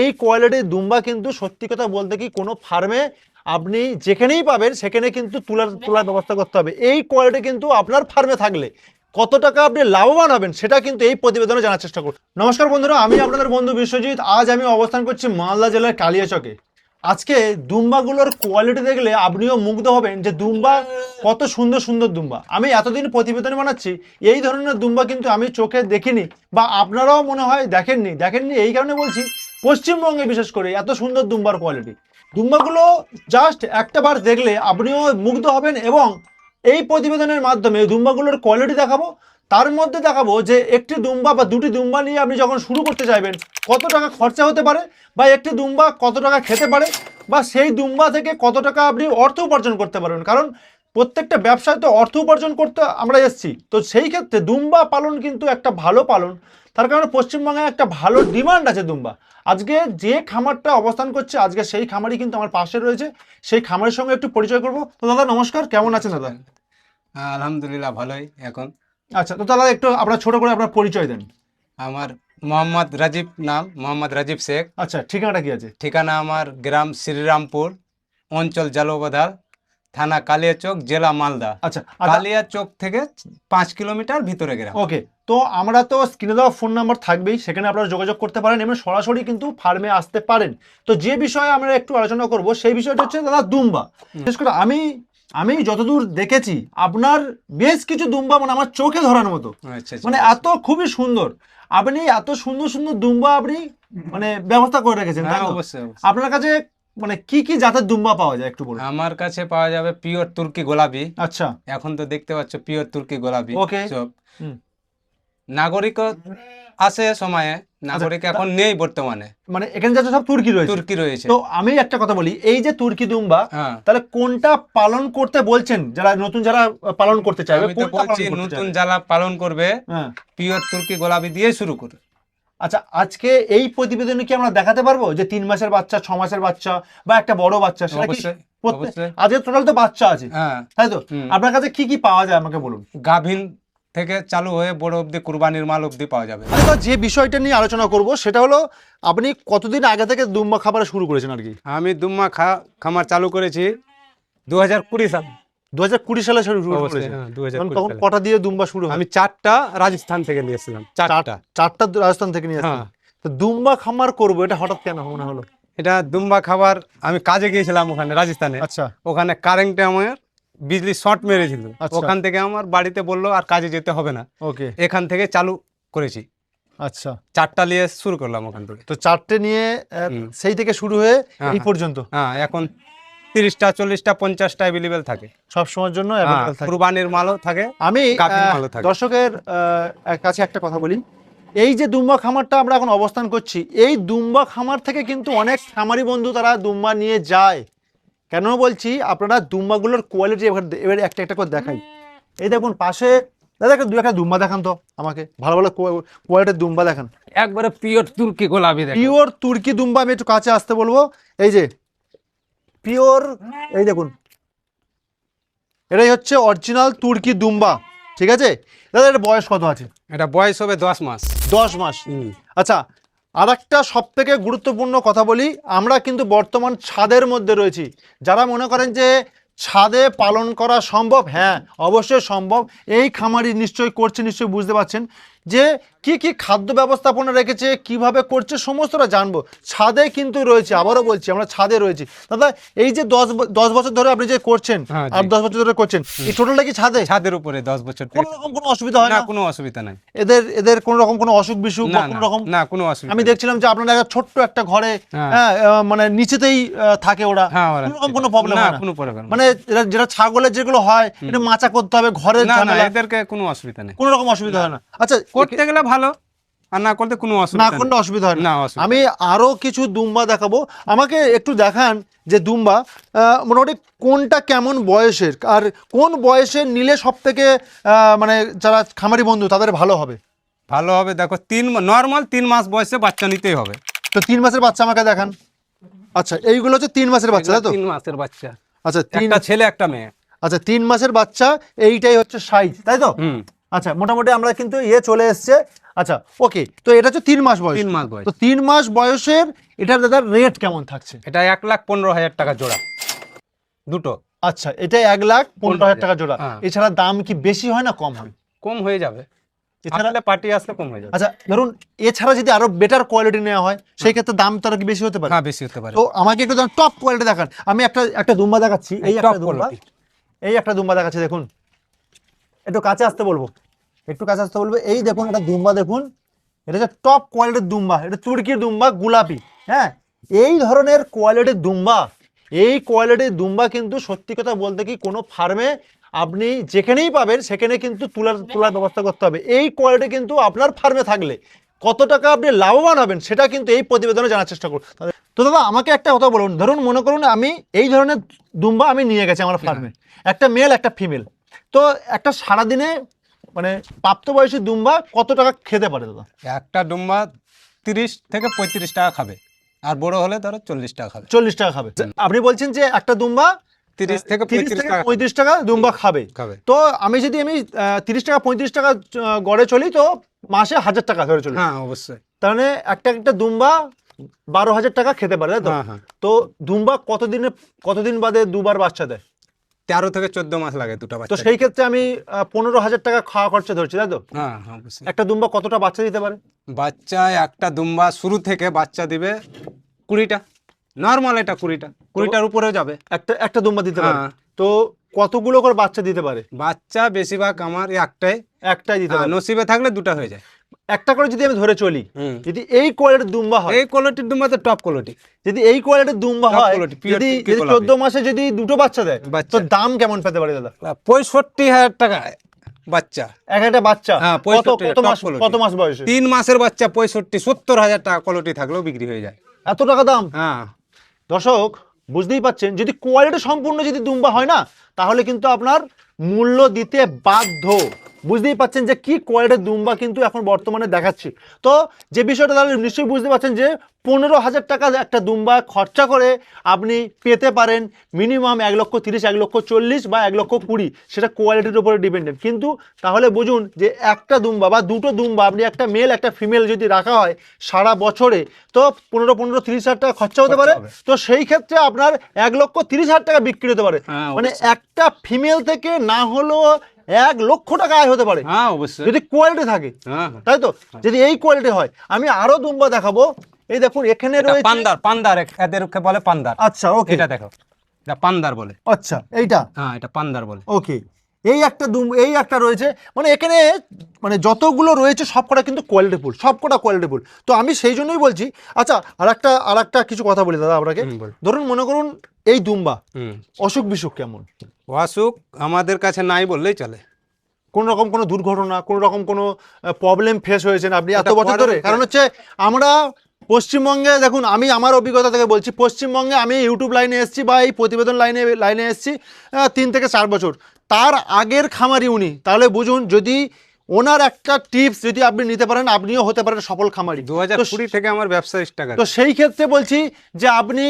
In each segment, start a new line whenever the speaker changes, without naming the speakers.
এই কোয়ালিটির দুম্বা কিন্তু সত্যি কথা বলতে কি কোনো ফার্মে আপনি যেখানেই পাবেন সেখানে কিন্তু তোলার ব্যবস্থা করতে হবে। এই কোয়ালিটি কিন্তু আপনার ফার্মে থাকলে কত টাকা আপনি লাভবান হবেন সেটা কিন্তু এই প্রতিবেদনে জানার চেষ্টা করুন। নমস্কার বন্ধুরা, আমি আপনাদের বন্ধু বিশ্বজিৎ। আজ আমি অবস্থান করছি মালদা জেলার কালিয়াচকে। আজকে দুম্বাগুলোর কোয়ালিটি দেখলে আপনিও মুগ্ধ হবেন যে দুম্বা কত সুন্দর সুন্দর দুম্বা। আমি এতদিন প্রতিবেদন বানাচ্ছি, এই ধরনের দুম্বা কিন্তু আমি চোখে দেখিনি, বা আপনারাও মনে হয় দেখেননি এই কারণে বলছি, পশ্চিমবঙ্গে বিশেষ করে এত সুন্দর দুম্বার কোয়ালিটি। দুম্বাগুলো জাস্ট একটা বার দেখলে আপনিও মুগ্ধ হবেন, এবং এই প্রতিবেদনের মাধ্যমে দুম্বাগুলোর কোয়ালিটি দেখাবো। তার মধ্যে দেখাবো যে একটি দুম্বা বা দুটি দুম্বা নিয়ে আপনি যখন শুরু করতে চাইবেন কত টাকা খরচা হতে পারে, বা একটি দুম্বা কত টাকা খেতে পারে, বা সেই দুম্বা থেকে কত টাকা আপনি অর্থ উপার্জন করতে পারবেন। কারণ প্রত্যেকটা ব্যবসায় তো অর্থ উপার্জন করতে আমরা এসেছি, তো সেই ক্ষেত্রে দুম্বা পালন কিন্তু একটা ভালো পালন। তার কারণে পশ্চিমবঙ্গে একটা ভালো ডিমান্ড আছে দুম্বা। আজকে যে খামারটা অবস্থান করছে, আজকে সেই খামারই কিন্তু আমার পাশে রয়েছে, সেই খামারের সঙ্গে একটু পরিচয় করবো। তো দাদা নমস্কার, কেমন আছেন দাদা?
আলহামদুলিল্লাহ ভালোই এখন।
আচ্ছা, তো দাদা একটু আপনার ছোট করে আপনার পরিচয় দেন।
আমার মোহাম্মদ রাজীব, নাম মোহাম্মদ রাজীব শেখ।
আচ্ছা, ঠিকানাটা কি আছে?
ঠিকানা আমার গ্রাম শ্রীরামপুর, অঞ্চল জালুবাধার, থানা কালিয়াচক, জেলা মালদা।
আচ্ছা,
কালিয়াচক থেকে 5 কিলোমিটার ভিতরে গ্রাম।
ওকে। তো আমরা তো স্ক্রিনে দেওয়া ফোন নাম্বার থাকবেই, সেখানে আপনারা যোগাযোগ করতে পারেন এবং সরাসরি কিন্তু ফার্মে আসতে পারেন। তো যে বিষয়ে আমরা একটু আলোচনা করব সেই বিষয়টা হচ্ছে দাদা দুম্বা। বিশেষ করে আমি যতদূর দেখেছি আপনার বেশ কিছু দুম্বা মানে আমার চোখে ধরার মতো,
আচ্ছা,
মানে এত খুবই সুন্দর। আপনি এত সুন্দর সুন্দর দুম্বা আপনি মানে ব্যবস্থা করে রেখেছেন, তাই
হ্যাঁ,
তো?
অবশ্যই।
আপনার কাছে মানে কি কি জাতের দুম্বা পাওয়া যায় একটু বলুন।
আমার কাছে পাওয়া যাবে পিওর তুর্কি গোলাপি।
আচ্ছা,
এখন তো দেখতে পাচ্ছ পিওর তুর্কি গোলাপি।
ওকে।
সব
হুম।
নাগরিক আছে সময়ে, নাগরিক এখন নেই বর্তমানে।
মানে এখানে যাচ্ছে সব তুর্কি রয়েছে।
তুর্কি রয়েছে।
তো আমি একটা কথা বলি, এই যে তুর্কি দুম্বা,
হ্যাঁ,
তাহলে কোনটা পালন করতে বলছেন? যারা নতুন যারা পালন করতে চাইবে,
আমি তো বলছি নতুন যারা পালন করবে
হ্যাঁ,
পিওর তুর্কি গোলাপি দিয়ে শুরু করবে।
আচ্ছা, আজকে এই প্রতিবেদনে কি আমরা দেখাতে পারবো যে 3 মাসের বাচ্চা, 6 মাসের বাচ্চা, বা একটা বড় বাচ্চা? সেটা কি
অবশ্যই, অবশ্যই।
আজকে টোটাল তো বাচ্চা আছে,
হ্যাঁ,
তাই তো?
হুম।
আপনার কাছে কি কি পাওয়া যায় আমাকে বলুন।
গাভিন থেকে চালু হয়ে বড় অবধি কুরবানির মাল অবধি পাওয়া যাবে।
আচ্ছা, যে বিষয়টা নিয়ে আলোচনা করব সেটা হলো, আপনি কতদিন আগে থেকে দুম্বা খাবার শুরু করেছেন আর কি?
আমি দুম্মা খামার চালু করেছি 2020 সালে।
2020 সালে শুরু
অবশ্যই,
করেছেন?
হ্যাঁ, 2020
তখন
সালে।
কটা দিয়ে দুম্বা শুরু হয়?
আমি 4টা রাজস্থান থেকে নিয়েছিলাম। 4টা।
চারটা রাজস্থান থেকে নিয়ে আসছেন।
হ্যাঁ।
তো দুম্বা খামার করবো এটা হঠাৎ কেন মনে হলো?
এটা দুম্বা খাবার, আমি কাজে গিয়েছিলাম ওখানে রাজস্থানে।
আচ্ছা,
ওখানে কারেন্টে আমার বিজলি শর্ট মেরেছিল।
আচ্ছা।
ওখান থেকে আমার বাড়িতে বললো আর কাজে যেতে হবে না,
ওকে,
এখান থেকে চালু করেছি।
আচ্ছা।
4টা নিয়ে শুরু করলাম ওখান থেকে।
তো চারটে নিয়ে সেই থেকে শুরু হয়ে
হ্যাঁ,
এই পর্যন্ত
হ্যাঁ, এখন 30টা 40টা 50টা অ্যাভেলেবেল থাকে।
সব সময়ের জন্য
হ্যাঁ,
available থাকে।
কুরবানির মালও থাকে,
আমি
গাভীর মালও থাকে।
দর্শকের কাছে একটা কথা বলি, এই যে দুম্বা খামারটা আমরা এখন অবস্থান করছি, এই দুম্বা খামার থেকে কিন্তু অনেক খামারি বন্ধু তারা দুম্বা নিয়ে যায়। কেন বলছি, আপনারা দুম্বাগুলোর কোয়ালিটি এবার একটা একটা করে দেখাই। এই দেখুন পাশে, দাদা একটা একটা দুম্বা দেখান তো আমাকে, ভালো ভালো কোয়ালিটির দুম্বা দেখান।
একবারে পিওর তুর্কি গোলাপি দেখো।
পিওর তুর্কি দুম্বা, আমি একটু কাছে আসতে বলবো। এই যে পিওর, এই দেখুন, এটাই হচ্ছে অরিজিনাল তুর্কি দুম্বা। ঠিক আছে দাদা, এর বয়স কত আছে?
এটা বয়স হবে 10 মাস।
10 মাস। আচ্ছা, আর একটা সব থেকে গুরুত্বপূর্ণ কথা বলি, আমরা কিন্তু বর্তমান ছাদের মধ্যে রয়েছি। যারা মনে করেন যে ছাদে পালন করা সম্ভব, হ্যাঁ অবশ্যই সম্ভব। এই খামারি নিশ্চয়ই করছে, নিশ্চয়ই বুঝতে পারছেন যে কি কি খাদ্য ব্যবস্থাপনা রেখেছে, কিভাবে করছে, সমস্তটা জানবো। ছাদে কিন্তু রয়েছে, আবারও বলছি আমরা ছাদে রয়েছি। দাদা এই যে 10 বছর ধরে আপনি যে করছেন,
হ্যাঁ,
আর 10 বছর ধরে করছেন, এই টোটালটা কি ছাদে?
ছাদের উপরে 10 বছর থেকে।
কোনো রকম কোনো অসুবিধা হয়
না,
না?
কোনো অসুবিধা নাই।
এদের কোনো রকম কোনো অসুখ বিসুখ বা
না,
কোনো
না,
রকম?
না, কোনো অসুবিধা
আমি
নেই।
দেখছিলাম যে আপনারা একটা ছোট্ট একটা ঘরে,
হ্যাঁ।
হ্যাঁ, মানে নিচেতেই থাকে ওরা,
হ্যাঁ, ওরা
কোনো রকম কোনো প্রবলেম
না,
হয় না?
কোনো প্রবলেম
মানে যেটা ছাগলের যেগুলো হয়, এটা মাচা করতে হবে, ঘরের
না, না,
ঝামেলা,
এদেরকে কোনো অসুবিধা নেই।
কোনো রকম অসুবিধা হয় না? আচ্ছা,
করতে গেলে ভালো, আর না করতে কোনো
না
অসুবিধা নেই।
কোনো অসুবিধা হয় না?
না, অসুবিধা
আমি আরো কিছু দুম্বা দেখাবো, আমাকে একটু দেখান যে দুম্বা মোটামুটি কোনটা কেমন বয়সের, আর কোন বয়সের নিলে সব থেকে মানে যারা খামারি বন্ধু তাদের ভালো হবে?
ভালো হবে। দেখো, নর্মাল 3 মাস বয়সে বাচ্চা নিতেই হবে।
তো 3 মাসের বাচ্চা আমাকে দেখান। আচ্ছা, এইগুলো হচ্ছে 3 মাসের বাচ্চা, তাই তো?
3 মাসের বাচ্চা,
আচ্ছা,
একটা ছেলে একটা মেয়ে।
আচ্ছা, 3 মাসের বাচ্চা, এইটাই হচ্ছে সাইজ, তাই তো?
হুম।
আচ্ছা, মোটামুটি আমরা কিন্তু চলে এসছে। আচ্ছা, ওকে, তো এটা হচ্ছে 3 মাস বয়স।
3 মাস বয়স।
তো 3 মাস বয়সের এটার দাদা রেট কেমন থাকছে?
এটা 1,15,000 টাকা জোড়া দুটো।
আচ্ছা, এটা 1,15,000 টাকা জোড়া।
হ্যাঁ।
এছাড়া দাম কি বেশি হয় না কম হয়?
কম হয়ে যাবে,
এছাড়া
আসলে পার্টি আসলে কম হয়ে যাবে।
আচ্ছা, ধরুন এছাড়া যদি আরো বেটার কোয়ালিটি নেওয়া হয় সেই ক্ষেত্রে দাম তার কি বেশি হতে পারে?
হ্যাঁ, বেশি হতে পারে।
তো আমাকে একটু টপ কোয়ালিটি দেখান। আমি একটা দুম্বা দেখাচ্ছি, এই
top
একটা দুম্বা,
quality।
এই একটা দুম্বা দেখাচ্ছি, দেখুন একটু কাছে আসতে বলবো, একটু কাছে আসতে বলবো। এই দেখুন একটা দুম্বা, দেখুন এটা হচ্ছে টপ কোয়ালিটির দুম্বা, এটা তুর্কির দুম্বা, গোলাপি। হ্যাঁ, এই ধরনের কোয়ালিটির দুম্বা, এই কোয়ালিটির দুম্বা কিন্তু সত্যি কথা বলতে কি কোনো ফার্মে আপনি যেখানেই পাবেন সেখানে কিন্তু তোলার ব্যবস্থা করতে হবে। এই কোয়ালিটি কিন্তু আপনার ফার্মে থাকলে কত টাকা আপনি লাভবান হবেন সেটা কিন্তু এই প্রতিবেদনে জানার চেষ্টা করুন। তো দাদা আমাকে একটা কথা বলুন, ধরুন মনে করুন আমি এই ধরনের দুম্বা আমি নিয়ে গেছি আমার ফার্মে, একটা মেল একটা ফিমেল, তো একটা সারাদিনে মানে প্রাপ্তবয়সী দুম্বা কত টাকা খেতে পারে দাদা?
একটা ডুম্বা 30 থেকে 35 টাকা খাবে, আর বড় হলে ধরো 40 টাকা খাবে।
40 টাকা খাবে। আপনি বলছেন যে একটা দুম্বা
30 থেকে
30
35
থেকে
টাকা
35 টাকা দুম্বা খাবে।
খাবে।
তো আমি 30 টাকা 35 টাকা গড়ে চলি, তো মাসে 1000 টাকা ধরে চলি,
হ্যাঁ, অবশ্যই।
তাহলে একটা দুম্বা 12,000 টাকা খেতে পারে, তাই তো?
হ্যাঁ, হ্যাঁ।
তো দুম্বা কতদিন বাদে দুবার বাচ্চা দেয়?
13 থেকে 14 মাস লাগে দুটো
তো
বাচ্চা।
সেই ক্ষেত্রে আমি 15,000 টাকা খাওয়া খরচা ধরছি, তাই তো?
হ্যাঁ, হ্যাঁ, অবশ্যই।
একটা দুম্বা কতটা বাচ্চা দিতে পারে?
বাচ্চা একটা দুম্বা শুরু থেকে বাচ্চা দিবে 20টা, নর্মাল এটা 20টার উপরেও যাবে।
একটা দুম্বা দিতে পারে।
হ্যাঁ।
তো কতগুলো করে বাচ্চা দিতে পারে?
বাচ্চা বেশিরভাগ আমার
একটাই দিতে পারে।
নসিবে থাকলে দুটো হয়ে যায়।
একটা করে যদি আমি ধরে চলি,
হুম।
যদি এই কোয়ালিটির দুম্বা হয়,
এই কোয়ালিটির দুম্বা তো টপ কোয়ালিটি।
যদি এই কোয়ালিটির দুম্বা
Top
হয়,
quality, pure
যদি
turkey গোলাপি।
14 মাসে যদি দুটো বাচ্চা দেয়,
বাচ্চা।
তো দাম কেমন পেতে পারে দাদা?
65,000 টাকা বাচ্চা।
একটা বাচ্চা
হ্যাঁ,
কত
65 top
মাস
quality।
কত মাস বয়সে?
3 মাসের বাচ্চা 65-70,000 টাকা কোয়ালিটি থাকলেও বিক্রি হয়ে যায়।
এত টাকা দাম?
হ্যাঁ,
দর্শক বুঝতেই পাচ্ছেন, যদি কোয়ালিটি সম্পূর্ণ যদি দুম্বা হয় না, তাহলে কিন্তু আপনার মূল্য দিতে বাধ্য। বুঝতেই পাচ্ছেন যে কি কোয়ালিটির দুম্বা কিন্তু এখন বর্তমানে দেখাচ্ছি। তো যে বিষয়টা তাহলে নিশ্চয়ই বুঝতে পারছেন যে 15,000 টাকা একটা দুম্বা খরচা করে আপনি পেতে পারেন মিনিমাম 1,30,000, 1,40,000 বা 1,20,000, সেটা কোয়ালিটির উপরে ডিপেন্ডেন্ট। কিন্তু তাহলে বুঝুন যে একটা দুম্বা বা দুটো দুম্বা আপনি একটা মেল একটা ফিমেল যদি রাখা হয় সারা বছরে, তো 15-30,000 টাকা খরচা হতে পারে।
খরচা হবে।
তো সেই ক্ষেত্রে আপনার 1,30,000 টাকা বিক্রি হতে পারে।
হ্যাঁ,
মানে
অবশ্যই।
একটা ফিমেল থেকে না হলেও 1,00,000 টাকা আয় হতে পারে
হ্যাঁ, অবশ্যই।
যদি কোয়ালিটি থাকে,
হ্যাঁ, হ্যাঁ।
তাই তো? যদি এই কোয়ালিটি হয়, আমি আরো দুম্বা দেখাবো। এই দেখুন এখানে
এটা
রয়েছে
পান্দার এদেরকে বলে পান্দার।
আচ্ছা, ওকে,
এটা দেখো, এটা পান্দার বলে।
আচ্ছা, এইটা
হ্যাঁ, এটা পান্দার বলে।
ওকে। এই একটা রয়েছে, মানে এখানে মানে যতগুলো রয়েছে সবকটা কিন্তু কোয়ালিটিফুল, সবকটা কোয়ালিটিফুল। তো আমি সেই জন্যই বলছি। আচ্ছা, আরেকটা কিছু কথা বলি দাদা আপনাকে।
বল।
ধরুন মনে করুন এই দুম্বা
হুম।
অসুখ বিসুখ কেমন,
অসুখ আমাদের কাছে নাই বললেই চলে।
কোন রকম কোনো দুর্ঘটনা, কোন রকম কোনো প্রবলেম ফেস হয়েছেন আপনি এত
ওটা
বছর
পরে
ধরে?
বলতে
কারণ হচ্ছে আমরা পশ্চিমবঙ্গে, দেখুন আমি আমার অভিজ্ঞতা থেকে বলছি, পশ্চিমবঙ্গে আমি ইউটিউব লাইনে এসেছি বা এই প্রতিবেদন লাইনে এসেছি 3 থেকে 4 বছর। তার আগের খামারি উনি, তাহলে বুঝুন যদি ওনার একটা টিপস যদি আপনি নিতে পারেন, আপনিও হতে পারেন সফল খামারি।
2020 থেকে আমার ব্যবসা স্টার্ট
তো
আছে।
সেই ক্ষেত্রে বলছি যে আপনি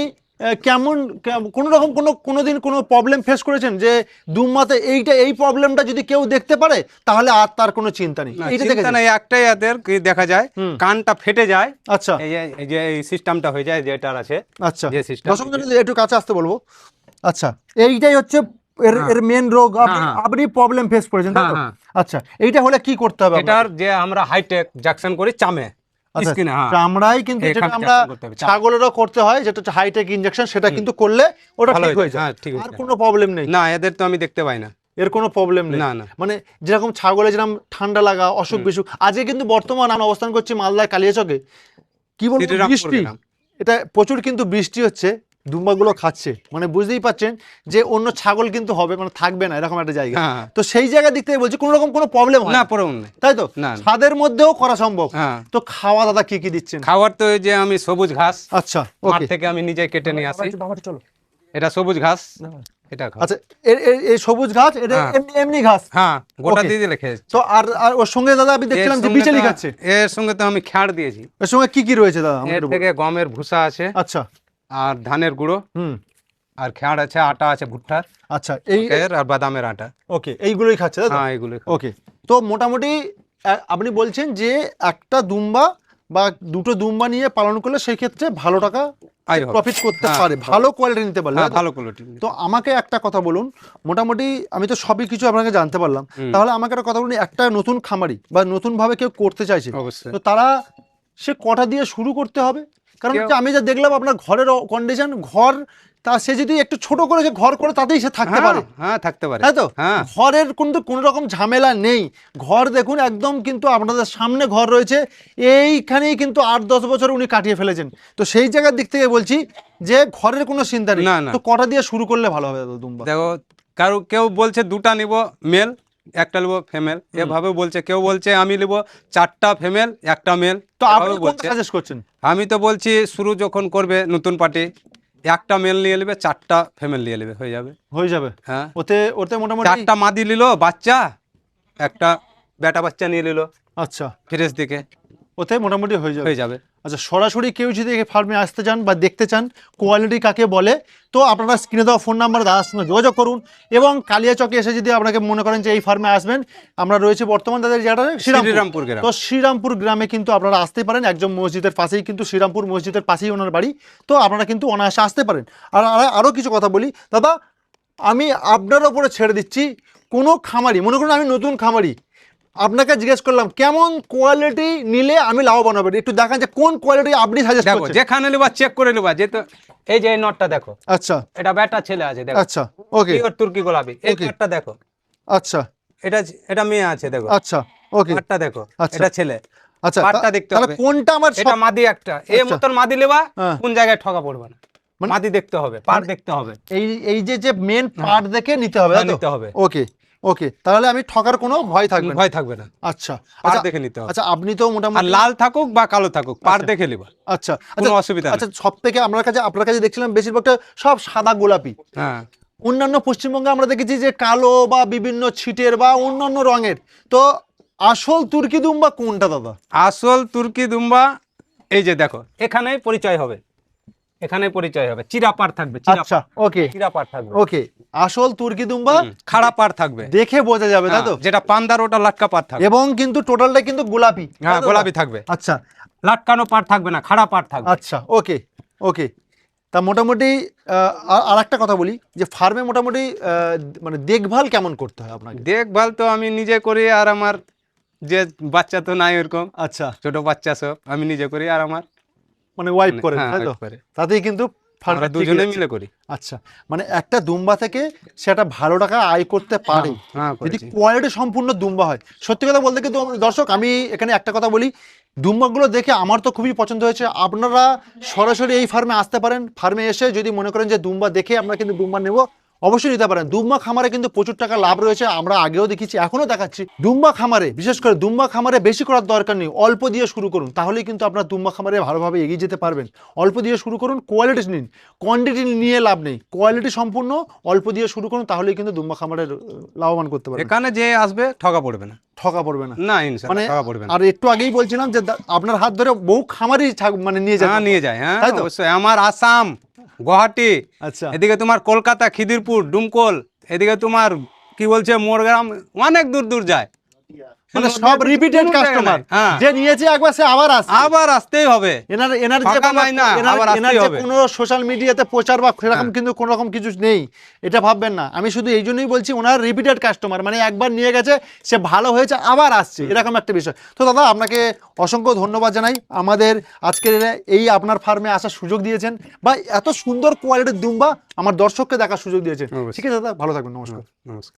কোনো রকম কোনোদিন কোনো প্রবলেম ফেস করেছেন যে দুম্বাতে এই প্রবলেমটা যদি কেউ দেখতে পারে তাহলে আর তার কোনো চিন্তা নেই?
না,
এইটা
চিন্তা
দেখেছেন?
নাই, একটাই এদের কি দেখা যায়,
হুম।
কানটা ফেটে যায়।
আচ্ছা,
এই যে এই সিস্টেমটা হয়ে যায় যেটার আছে।
আচ্ছা,
যে system
দর্শকদের একটু কাছে আসতে বলবো। আচ্ছা, এইটাই হচ্ছে
হ্যাঁ।
এর মেন রোগ,
হ্যাঁ।
আপনি প্রবলেম ফেস করেছেন, তাই তো?
হ্যাঁ, হ্যাঁ।
আচ্ছা, এইটা হলে কি করতে হবে
এটার যে আমরা হাইটেক জাকশন করি চামে,
আচ্ছা,
স্কিনে। হ্যাঁ,
চামড়ায় কিন্তু
এখানে
যেটা আমরা
injection করতে হবে, চামড়া।
ছাগলেরও করতে হয়, যেটা হচ্ছে হাইটেক ইনজেকশন, সেটা কিন্তু করলে ওটা
ভালো
ঠিক হয়ে যায়।
হ্যাঁ, ঠিক হয়ে
আর
যায়।
কোনো প্রবলেম নেই,
না, এদের তো আমি দেখতে পাই না।
এর কোনো প্রবলেম নেই।
না, না।
মানে যেরকম ছাগলে যেরকম ঠান্ডা লাগা, অসুখ বিসুখ, আজকে কিন্তু বর্তমান আমরা অবস্থান করছি মালদায় কালিয়াচকে, কি বলবো,
শ্রীরামপুর
বৃষ্টি,
গ্রাম।
এটা প্রচুর কিন্তু বৃষ্টি হচ্ছে, দুম্বাগুলো খাচ্ছে, মানে বুঝতেই পাচ্ছেন যে অন্য ছাগল কিন্তু হবে, মানে থাকবে না এরকম একটা জায়গা।
হ্যাঁ।
তো সেই জায়গার দিক থেকে বলছি কোনো রকম কোনো প্রবলেম হয়
না,
না,
প্রবলেম নেই।
তাই তো?
না।
ছাদের মধ্যেও করা সম্ভব।
হ্যাঁ।
তো খাওয়া দাদা কি কি দিচ্ছেন?
খাবার তো এই যে আমি সবুজ ঘাস
আচ্ছা,
মাঠ
ওকে,
থেকে আমি নিজে কেটে নিয়ে আসি।
চলো।
এটা সবুজ ঘাস, এটা খাও।
আচ্ছা, এই সবুজ ঘাস, এটা
হ্যাঁ।
এমনি ঘাস?
হ্যাঁ, গোটা
Okay.
দিয়ে দিলে খেয়ে।
তো আর ওর সঙ্গে দাদা আমি দেখছিলাম যে বিচেলি খাচ্ছে,
এর সঙ্গে তো আমি খ্যাড় দিয়েছি।
এর সঙ্গে কি রয়েছে দাদা আমাকে
এর
একটু বলুন।
থেকে গমের ভুসা আছে,
আচ্ছা,
আর ধানের গুঁড়ো,
হুম,
আর খ্যাড় আছে, আটা আছে ভুট্টার,
আচ্ছা,
এর আর বাদামের আটা।
ওকে, এইগুলোই খাচ্ছে, তাই তো?
হ্যাঁ, এগুলো
ওকে, তো মোটামুটি আপনি বলছেন যে একটা দুম্বা বা দুটো দুম্বা নিয়ে পালন করলে সেই ক্ষেত্রে ভালো টাকা
আয় হবে।
প্রফিট করতে
হ্যাঁ,
পারে, ভালো কোয়ালিটি নিতে পারলে,
হ্যাঁ,
তাই তো?
ভালো কোয়ালিটি।
তো আমাকে একটা কথা বলুন, মোটামুটি আমি তো সবই কিছু আপনাকে জানতে পারলাম, তাহলে আমাকে একটা কথা বলুন, একটা নতুন খামারি বা নতুন ভাবে কেউ করতে চাইছে,
অবশ্যই।
তো তারা সে কটা দিয়ে শুরু করতে হবে? কারণ
কেউ-
হচ্ছে আমি যা দেখলাম আপনার ঘরের কন্ডিশন, ঘর তা সে যদি একটু ছোট করে যে ঘর করে তাতেই সে থাকতে
হ্যাঁ,
পারে,
হ্যাঁ, থাকতে পারে।
তাই তো?
হ্যাঁ,
ঘরের কিন্তু কোনো রকম ঝামেলা নেই, ঘর দেখুন একদম কিন্তু আপনাদের সামনে ঘর রয়েছে, এইখানেই কিন্তু 8-10 বছর উনি কাটিয়ে ফেলেছেন। তো সেই জায়গার দিক থেকে বলছি যে ঘরের কোনো চিন্তা নেই।
না, না।
তো কটা দিয়ে শুরু করলে ভালো হবে দাদা দুম্বা?
দেখো, কেউ বলছে 2টা নিব মেল, একটা নেবো ফিমেল, এভাবে বলছে। কেউ বলছে আমি নেবো 4টা ফিমেল, একটা মেল,
তো আপনি
এভাবে
কোনটা
বলছে।
সাজেস্ট করছেন?
আমি তো বলছি শুরু যখন করবে নতুন পার্টি, একটা মেল নিয়ে নেবে, 4টা ফিমেল নিয়ে নেবে, হয়ে যাবে।
হয়ে যাবে।
হ্যাঁ,
ওতে ওতে মোটামুটি
4টা মাদি নিল বাচ্চা, একটা বেটা বাচ্চা নিয়ে নিল
আচ্ছা,
ফ্রেশ দিকে,
ওতে মোটামুটি হয়ে যাবে।
হয়ে যাবে।
আচ্ছা, সরাসরি কেউ যদি ফার্মে আসতে চান বা দেখতে চান কোয়ালিটি কাকে বলে, তো আপনারা স্ক্রিনে দেওয়া ফোন নাম্বার দাদার সঙ্গে যোগাযোগ করুন। এবং কালিয়াচকে এসে যদি আপনাকে মনে করেন যে এই ফার্মে আসবেন, আমরা রয়েছে বর্তমান তাদের জায়গাটা
শ্রীরামপুর গ্রাম।
তো শ্রীরামপুর গ্রামে কিন্তু আপনারা আসতে পারেন, একদম মসজিদের পাশেই, কিন্তু শ্রীরামপুর মসজিদের পাশেই ওনার বাড়ি। তো আপনারা কিন্তু অনায়াসে আসতে পারেন। আর আরও কিছু কথা বলি দাদা, আমি আপনার ওপরে ছেড়ে দিচ্ছি, কোনো খামারি, মনে করুন আমি নতুন খামারি, আপনাকে জিজ্ঞেস করলাম কেমন কোয়ালিটি নিলে আমি লাভবান হবে, একটু দেখান যে কোন কোয়ালিটি আপনি সাজেস্ট
দেখো,
করছেন।
যেখানে নেবা চেক করে নেবা, যেহেতু এই যে এই নটটা দেখো,
আচ্ছা
এটা বেটা ছেলে আছে, দেখো।
আচ্ছা, ওকে
পিওর তুর্কি গোলাপি। এই
Okay.
কাঠটা দেখো,
আচ্ছা
এটা এটা মেয়ে আছে, দেখো।
আচ্ছা, ওকে
কাঠটা দেখো,
আচ্ছা।
এটা ছেলে।
আচ্ছা,
পাটটা দেখতে
তাহলে
হবে।
কোনটা আমার
এটা মাদি একটা, এই
আচ্ছা।
মতন মাদি লেবা,
হ্যাঁ।
কোন জায়গায় ঠকা পড়বে না।
মানে-
মাদি দেখতে হবে, পাট দেখতে হবে।
এই এই যে মেন পার্ট দেখে নিতে হবে,
হ্যাঁ,
তাই তো?
নিতে হবে।
ওকে ওকে, তাহলে আমি ঠকার কোনো ভয় থাকবে না।
ভয় থাকবে না,
আচ্ছা
পাট
আচ্ছা
দেখে নিতে হবে।
আচ্ছা, আপনি তো
আর
মোটামুটি
লাল থাকুক বা কালো থাকুক, পাট দেখে নিবা,
আচ্ছা
কোনো
আচ্ছা
অসুবিধা নেই।
আচ্ছা, সব থেকে আপনার কাছে দেখছিলাম বেশিরভাগটা সব সাদা গোলাপি।
হ্যাঁ,
অন্যান্য পশ্চিমবঙ্গে আমরা দেখেছি যে কালো বা বিভিন্ন ছিটের বা অন্যান্য রঙের। তো আসল তুর্কি দুম্বা কোনটা দাদা?
আসল তুর্কি দুম্বা এই যে দেখো, এখানেই পরিচয় হবে, এখানেই পরিচয় হবে। চিরা পাট থাকবে,
আচ্ছা, ওকে
চিরা পাট থাকবে।
ওকে, আসল তুর্কি দুম্বা
খাড়া পাট থাকবে,
দেখে বোঝা যাবে, তাই তো?
হ্যাঁ, যেটা পান্দার ওটা লাটকা পাট থাকবে।
এবং কিন্তু টোটালটা কিন্তু গোলাপি, তাই
হ্যাঁ,
তো
গোলাপি
দাদা?
থাকবে,
আচ্ছা
লাটকানো পাট থাকবে না, খাড়া পাট থাকবে।
আচ্ছা, ওকে ওকে। তা মোটামুটি আর একটা কথা বলি, যে ফার্মে মোটামুটি মানে দেখভাল কেমন করতে হয় আপনাকে?
দেখভাল তো আমি নিজে করি, আর আমার যে বাচ্চা তো নাই ওরকম,
আচ্ছা,
ছোট বাচ্চা সব আমি নিজে করি, আর আমার
মানে ওয়াইফ করেন,
হ্যাঁ,
তাই তো?
wife করে।
তাতেই কিন্তু farm
আমরা
টা ঠিকই
দুজনে
আছে।
মিলে করি।
আচ্ছা, মানে একটা দুম্বা থেকে সেটা ভালো টাকা আয় করতে পারে
হ্যাঁ,
যদি
করেছি।
কোয়ালিটি সম্পূর্ণ দুম্বা হয়। সত্যি কথা বলতে কিন্তু দর্শক, আমি এখানে একটা কথা বলি, দুম্বাগুলো দেখে আমার তো খুবই পছন্দ হয়েছে। আপনারা সরাসরি এই ফার্মে আসতে পারেন, ফার্মে এসে যদি মনে করেন যে দুম্বা দেখে আমরা কিন্তু দুম্বা নেব, অবশ্যই নিতে পারেন। দুম্বা খামারে কিন্তু প্রচুর টাকা লাভ রয়েছে, আমরা আগেও দেখেছি, এখনো দেখাচ্ছি। দুম্বা খামারে, বিশেষ করে দুম্বা খামারে বেশি করার দরকার নেই, অল্প দিয়ে শুরু করুন, তাহলেই কিন্তু আপনার দুম্বা খামারে ভালোভাবে এগিয়ে যেতে পারবেন। অল্প দিয়ে শুরু করুন, কোয়ালিটি নিন, কোয়ান্টিটি নিয়ে লাভ নেই, কোয়ালিটি সম্পূর্ণ অল্প দিয়ে শুরু করুন, তাহলেই কিন্তু দুম্বা খামারে লাভবান করতে পারবেন,
এখানে যে আসবে ঠকা পড়বে না,
ঠকা পড়বে না।
না
মানে
ইনশাআল্লাহ ঠকা পড়বে না।
আর একটু আগেই বলছিলাম যে আপনার হাত ধরে বহু খামারই মানে নিয়ে যায়,
হ্যাঁ, নিয়ে যায়, হ্যাঁ,
তাই তো?
অবশ্যই। আমার আসাম, গুয়াহাটি,
আচ্ছা
এদিকে তোমার কলকাতা, খিদিরপুর, ডুমকল, এদিকে তোমার কি বলছে মোরগ্রাম, অনেক দূর দূর যায়।
মানে সব রিপিটেড
কোনো জায়গা
কাস্টমার,
নাই। হ্যাঁ,
যে নিয়েছে একবার সে আবার আসে।
আবার আসতেই হবে।
এনার এনার যে
ফাঁকা নাই না, আবার আসতেই
যে
হবে।
কোনো সোশ্যাল মিডিয়াতে প্রচার বা সেরকম
হ্যাঁ।
কিন্তু কোনো রকম কিছু নেই, এটা ভাববেন না। আমি শুধু এই জন্যই বলছি, ওনার রিপিটেড কাস্টমার, মানে একবার নিয়ে গেছে, সে ভালো হয়েছে, আবার আসছে, এরকম একটা বিষয়। তো দাদা, আপনাকে অসংখ্য ধন্যবাদ জানাই, আমাদের আজকের এই আপনার ফার্মে আসার সুযোগ দিয়েছেন, বা এত সুন্দর কোয়ালিটির দুম্বা আমার দর্শককে দেখার সুযোগ দিয়েছেন।
অবশ্যই।
ঠিক আছে দাদা, ভালো থাকবেন, নমস্কার।
নমস্কার।